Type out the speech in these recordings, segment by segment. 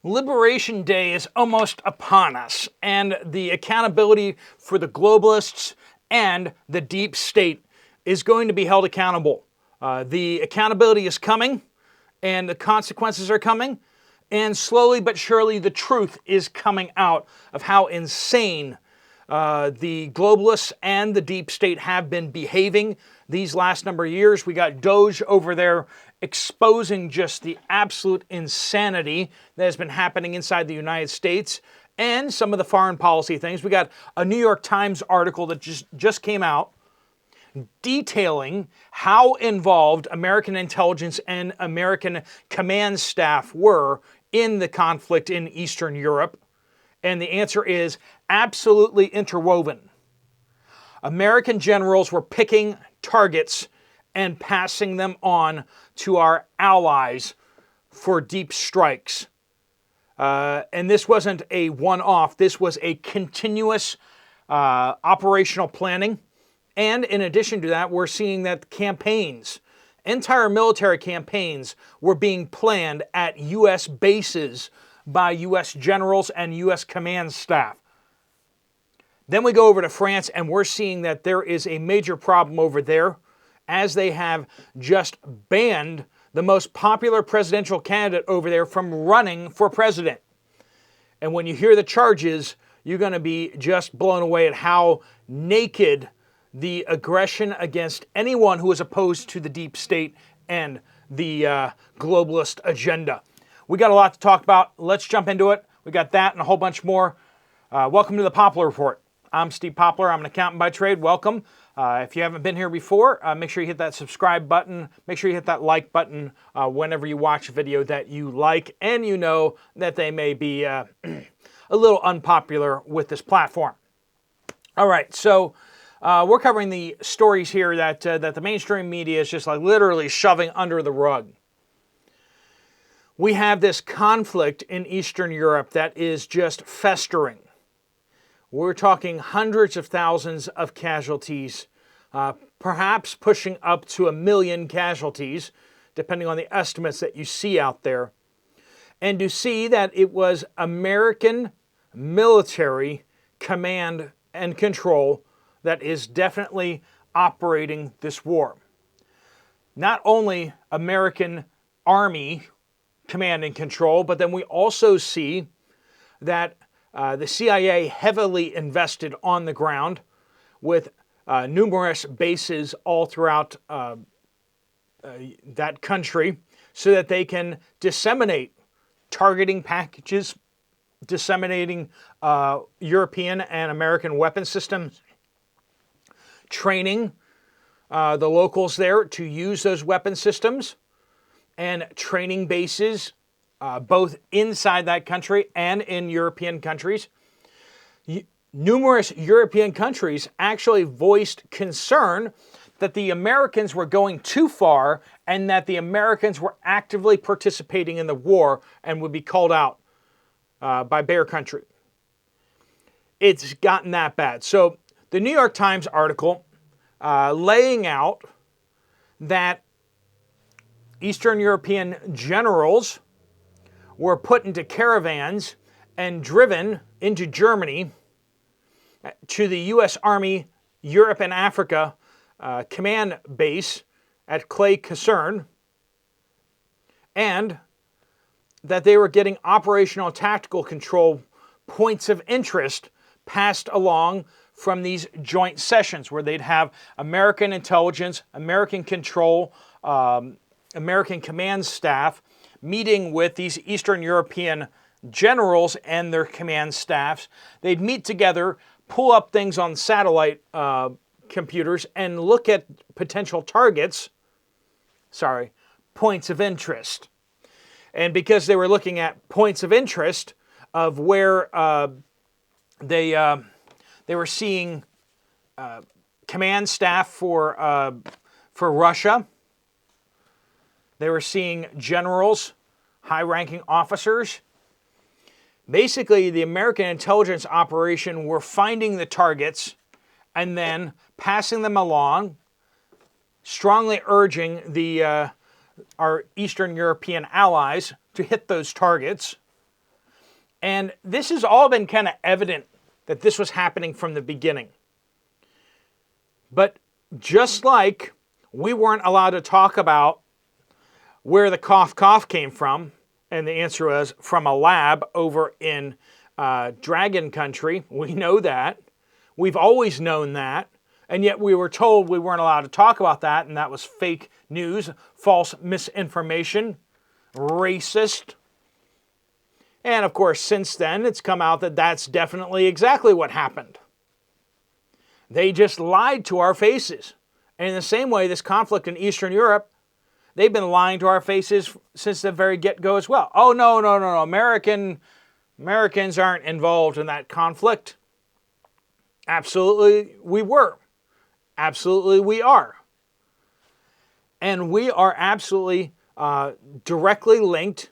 Liberation Day is almost upon us, and the accountability for the globalists and the deep state is going to be held accountable. The accountability is coming, and the consequences are coming, and slowly but surely the truth is coming out of how insane the globalists and the deep state have been behaving these last number of years. We got Doge over there exposing just the absolute insanity that has been happening inside the United States and some of the foreign policy things. We got a New York Times article that just came out detailing how involved American intelligence and American command staff were in the conflict in Eastern Europe. And the answer is absolutely interwoven. American generals were picking targets and passing them on to our allies for deep strikes. And this wasn't a one-off. This was a continuous operational planning. And in addition to that, we're seeing that campaigns, entire military campaigns, were being planned at U.S. bases by U.S. generals and U.S. command staff. Then we go over to France, and we're seeing that there is a major problem over there, as they have just banned the most popular presidential candidate over there from running for president. And when you hear the charges, you're going to be just blown away at how naked the aggression against anyone who is opposed to the deep state and the globalist agenda. We got a lot to talk about. Let's jump into it. We got that and a whole bunch more. Welcome to the Poplar Report. I'm Steve Poplar. I'm an accountant by trade. Welcome. If you haven't been here before, make sure you hit that subscribe button. Make sure you hit that like button whenever you watch a video that you like and you know that they may be a little unpopular with this platform. All right, so we're covering the stories here that the mainstream media is just like literally shoving under the rug. We have this conflict in Eastern Europe that is just festering. We're talking hundreds of thousands of casualties, perhaps pushing up to 1 million casualties, depending on the estimates that you see out there. And to see that it was American military command and control that is definitely operating this war. Not only American Army command and control, but then we also see that the CIA heavily invested on the ground with numerous bases all throughout that country so that they can disseminate targeting packages, disseminating European and American weapon systems, training the locals there to use those weapon systems, and training bases both inside that country and in European countries. Numerous European countries actually voiced concern that the Americans were going too far and that the Americans were actively participating in the war and would be called out by Bear Country. It's gotten that bad. So the New York Times article laying out that Eastern European generals were put into caravans and driven into Germany to the U.S. Army Europe and Africa command base at Clay Caserne, and that they were getting operational tactical control points of interest passed along from these joint sessions where they'd have American intelligence, American control, American command staff meeting with these Eastern European generals and their command staffs. They'd meet together, pull up things on satellite computers, and look at potential targets, points of interest. And because they were looking at points of interest of where they were seeing command staff for Russia, they were seeing generals, high-ranking officers. Basically, the American intelligence operation were finding the targets and then passing them along, strongly urging our Eastern European allies to hit those targets. And this has all been kind of evident that this was happening from the beginning. But just like we weren't allowed to talk about where the cough came from, and the answer was from a lab over in Dragon Country. We know that. We've always known that. And yet we were told we weren't allowed to talk about that, and that was fake news, false misinformation, racist. And of course, since then, it's come out that that's definitely exactly what happened. They just lied to our faces. And in the same way, this conflict in Eastern Europe, they've been lying to our faces since the very get-go as well. Oh, no. Americans aren't involved in that conflict. Absolutely, we were. Absolutely, we are. And we are absolutely directly linked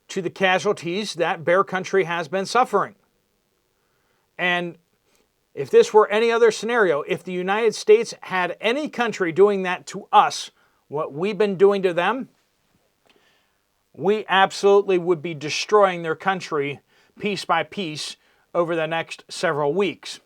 to the casualties that Bear Country has been suffering. And if this were any other scenario, if the United States had any country doing that to us, what we've been doing to them, we absolutely would be destroying their country piece by piece over the next several weeks.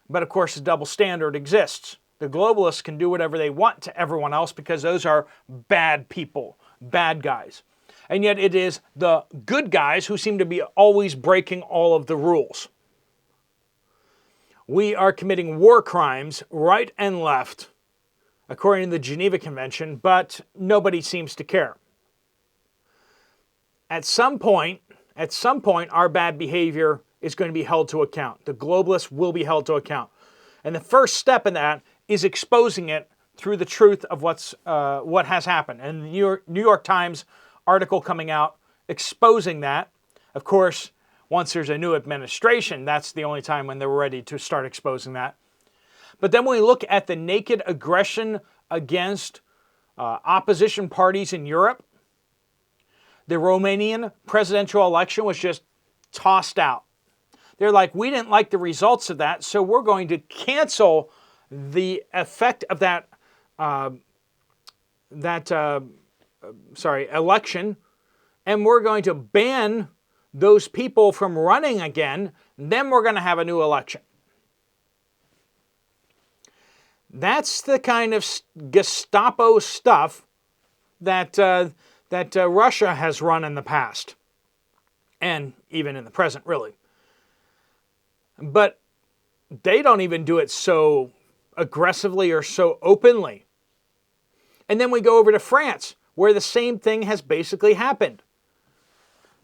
But of course, the double standard exists. The globalists can do whatever they want to everyone else because those are bad people, bad guys. And yet it is the good guys who seem to be always breaking all of the rules. We are committing war crimes right and left, according to the Geneva Convention, but nobody seems to care. At some point, our bad behavior is going to be held to account. The globalists will be held to account. And the first step in that is exposing it through the truth of what has happened. And the New York Times article coming out exposing that. Of course, once there's a new administration, that's the only time when they're ready to start exposing that. But then when we look at the naked aggression against opposition parties in Europe, the Romanian presidential election was just tossed out. They're like, we didn't like the results of that, so we're going to cancel the effect of that election, and we're going to ban those people from running again, then we're going to have a new election. That's the kind of Gestapo stuff that Russia has run in the past, and even in the present, really. But they don't even do it so aggressively or so openly. And then we go over to France, where the same thing has basically happened.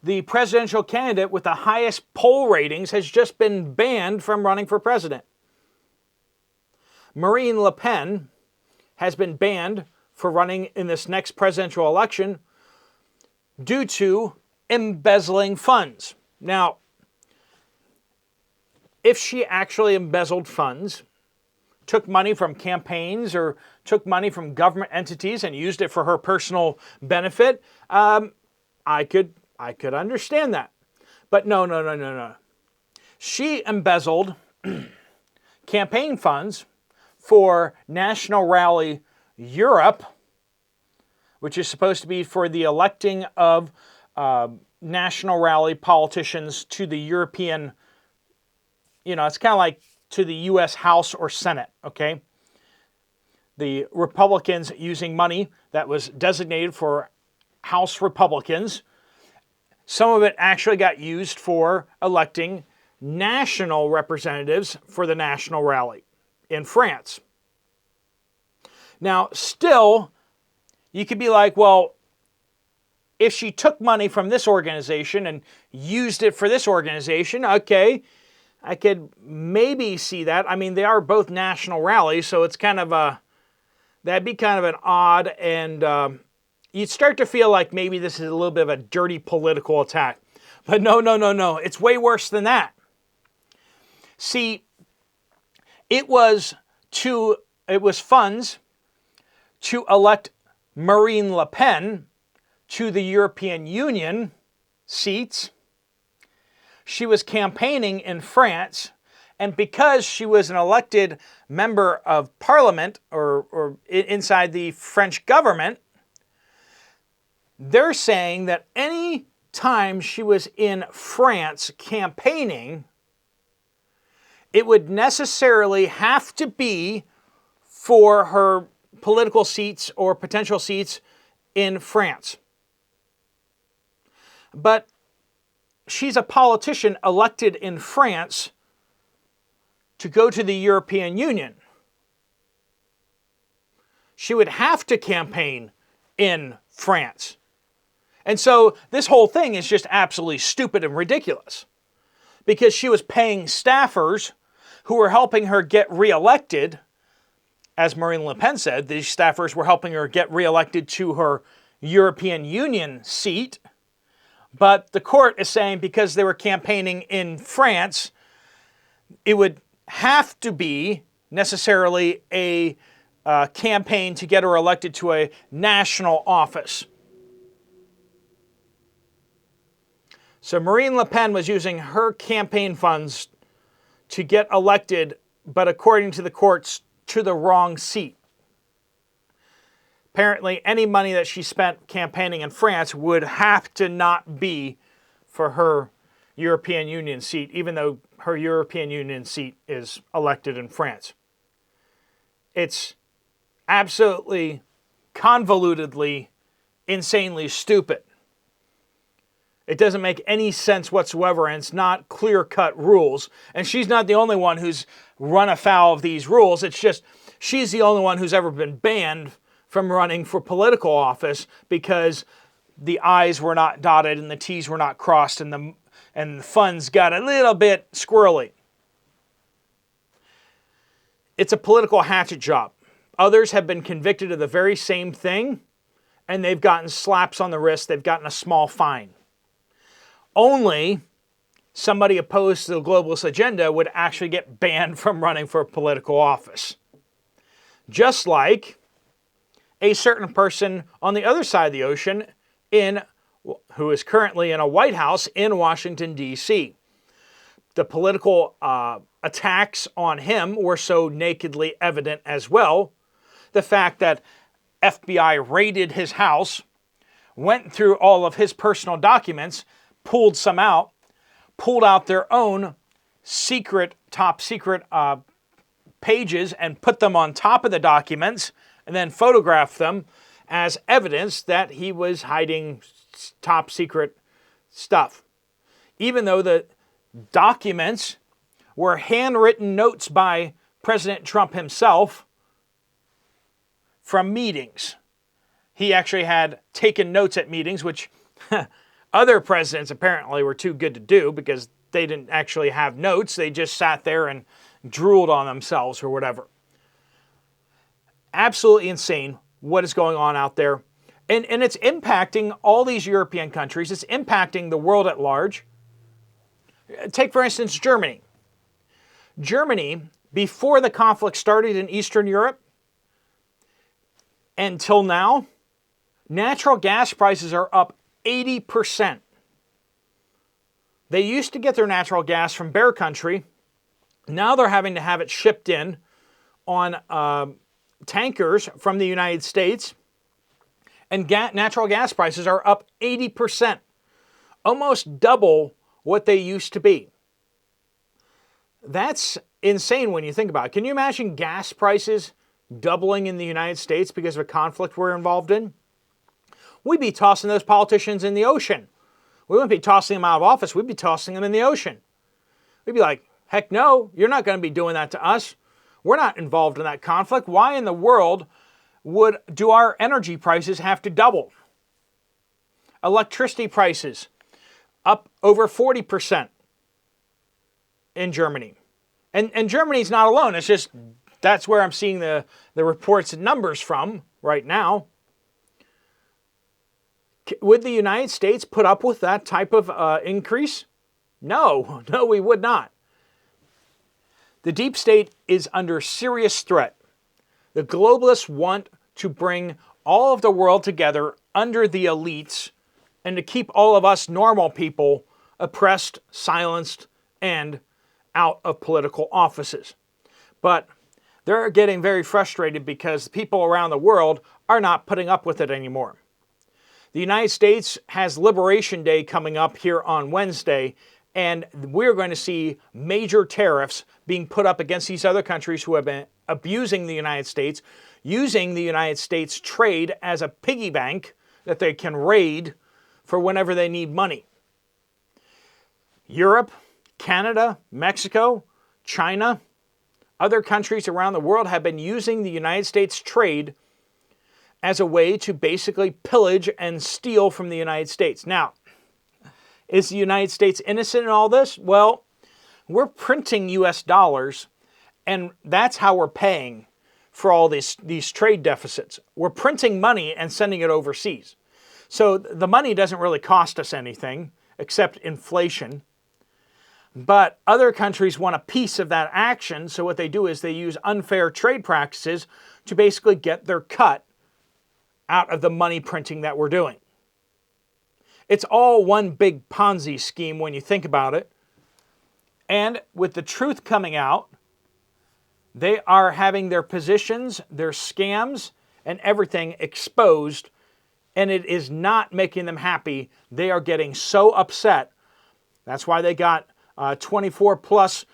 The presidential candidate with the highest poll ratings has just been banned from running for president. Marine Le Pen has been banned for running in this next presidential election due to embezzling funds. Now, if she actually embezzled funds, took money from campaigns or took money from government entities and used it for her personal benefit, I could understand that. But no. She embezzled campaign funds for National Rally Europe, which is supposed to be for the electing of National Rally politicians to the European, it's kind of like to the U.S. House or Senate, okay? The Republicans using money that was designated for House Republicans. Some of it actually got used for electing national representatives for the National Rally in France. Now, still, you could be like, well, if she took money from this organization and used it for this organization, okay, I could maybe see that. I mean, they are both national rallies, so it's kind of that'd be kind of an odd, and you'd start to feel like maybe this is a little bit of a dirty political attack. But no. It's way worse than that. See, it was funds to elect Marine Le Pen to the European Union seats. She was campaigning in France, and because she was an elected member of parliament or inside the French government, they're saying that any time she was in France campaigning, it would necessarily have to be for her political seats or potential seats in France. But she's a politician elected in France to go to the European Union. She would have to campaign in France. And so this whole thing is just absolutely stupid and ridiculous, because she was paying staffers who were helping her get reelected. As Marine Le Pen said, these staffers were helping her get reelected to her European Union seat. But the court is saying because they were campaigning in France, it would have to be necessarily a campaign to get her elected to a national office. So Marine Le Pen was using her campaign funds to get elected, but according to the courts, to the wrong seat. Apparently, any money that she spent campaigning in France would have to not be for her European Union seat, even though her European Union seat is elected in France. It's absolutely convolutedly, insanely stupid. It doesn't make any sense whatsoever, and it's not clear-cut rules. And she's not the only one who's run afoul of these rules. It's just she's the only one who's ever been banned from running for political office because the I's were not dotted and the T's were not crossed and the funds got a little bit squirrely. It's a political hatchet job. Others have been convicted of the very same thing, and they've gotten slaps on the wrist. They've gotten a small fine. Only somebody opposed to the globalist agenda would actually get banned from running for a political office. Just like a certain person on the other side of the ocean who is currently in a White House in Washington, D.C. The political attacks on him were so nakedly evident as well. The fact that FBI raided his house, went through all of his personal documents, pulled some out, pulled out their own top secret pages and put them on top of the documents and then photographed them as evidence that he was hiding top secret stuff. Even though the documents were handwritten notes by President Trump himself from meetings. He actually had taken notes at meetings, which other presidents apparently were too good to do because they didn't actually have notes. They just sat there and drooled on themselves or whatever. Absolutely insane what is going on out there. And it's impacting all these European countries. It's impacting the world at large. Take, for instance, Germany. Germany, before the conflict started in Eastern Europe, until now, natural gas prices are up 80%. They used to get their natural gas from Bear Country. Now they're having to have it shipped in on tankers from the United States. And natural gas prices are up 80%. Almost double what they used to be. That's insane when you think about it. Can you imagine gas prices doubling in the United States because of a conflict we're involved in? We'd be tossing those politicians in the ocean. We wouldn't be tossing them out of office. We'd be tossing them in the ocean. We'd be like, heck no, you're not going to be doing that to us. We're not involved in that conflict. Why in the world do our energy prices have to double? Electricity prices up over 40% in Germany. And Germany's not alone. It's just that's where I'm seeing the reports and numbers from right now. Would the United States put up with that type of increase? No, we would not. The deep state is under serious threat. The globalists want to bring all of the world together under the elites and to keep all of us normal people oppressed, silenced, and out of political offices. But they're getting very frustrated because people around the world are not putting up with it anymore. The United States has Liberation Day coming up here on Wednesday, and we're going to see major tariffs being put up against these other countries who have been abusing the United States, using the United States trade as a piggy bank that they can raid for whenever they need money. Europe, Canada, Mexico, China, other countries around the world have been using the United States trade as a way to basically pillage and steal from the United States. Now, is the United States innocent in all this? Well, we're printing US dollars, and that's how we're paying for all these trade deficits. We're printing money and sending it overseas. So the money doesn't really cost us anything except inflation. But other countries want a piece of that action, so what they do is they use unfair trade practices to basically get their cut out of the money printing that we're doing. It's all one big Ponzi scheme when you think about it. And with the truth coming out, they are having their positions, their scams, and everything exposed, and it is not making them happy. They are getting so upset. That's why they got 24 plus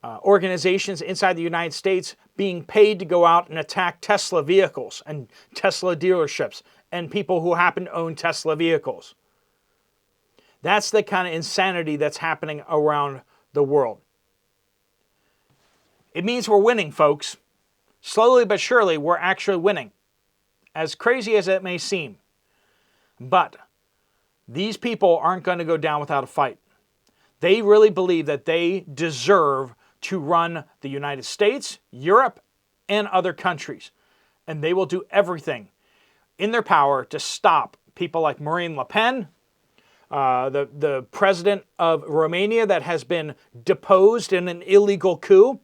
organizations inside the United States being paid to go out and attack Tesla vehicles and Tesla dealerships and people who happen to own Tesla vehicles. That's the kind of insanity that's happening around the world. It means we're winning, folks. Slowly but surely, we're actually winning. As crazy as it may seem. But these people aren't going to go down without a fight. They really believe that they deserve to run the United States, Europe, and other countries. And they will do everything in their power to stop people like Marine Le Pen, the president of Romania that has been deposed in an illegal coup.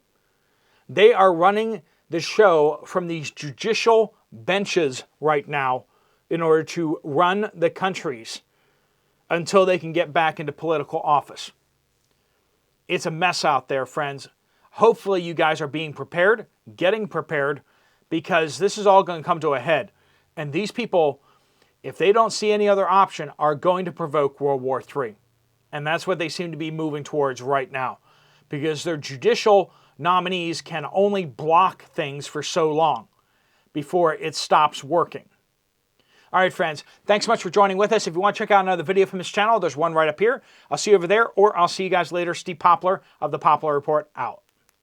They are running the show from these judicial benches right now in order to run the countries until they can get back into political office. It's a mess out there, friends. Hopefully you guys are being prepared, getting prepared, because this is all going to come to a head. And these people, if they don't see any other option, are going to provoke World War III. And that's what they seem to be moving towards right now. Because their judicial nominees can only block things for so long before it stops working. All right, friends, thanks so much for joining with us. If you want to check out another video from this channel, there's one right up here. I'll see you over there, or I'll see you guys later. Steve Poplar of the Poplar Report out.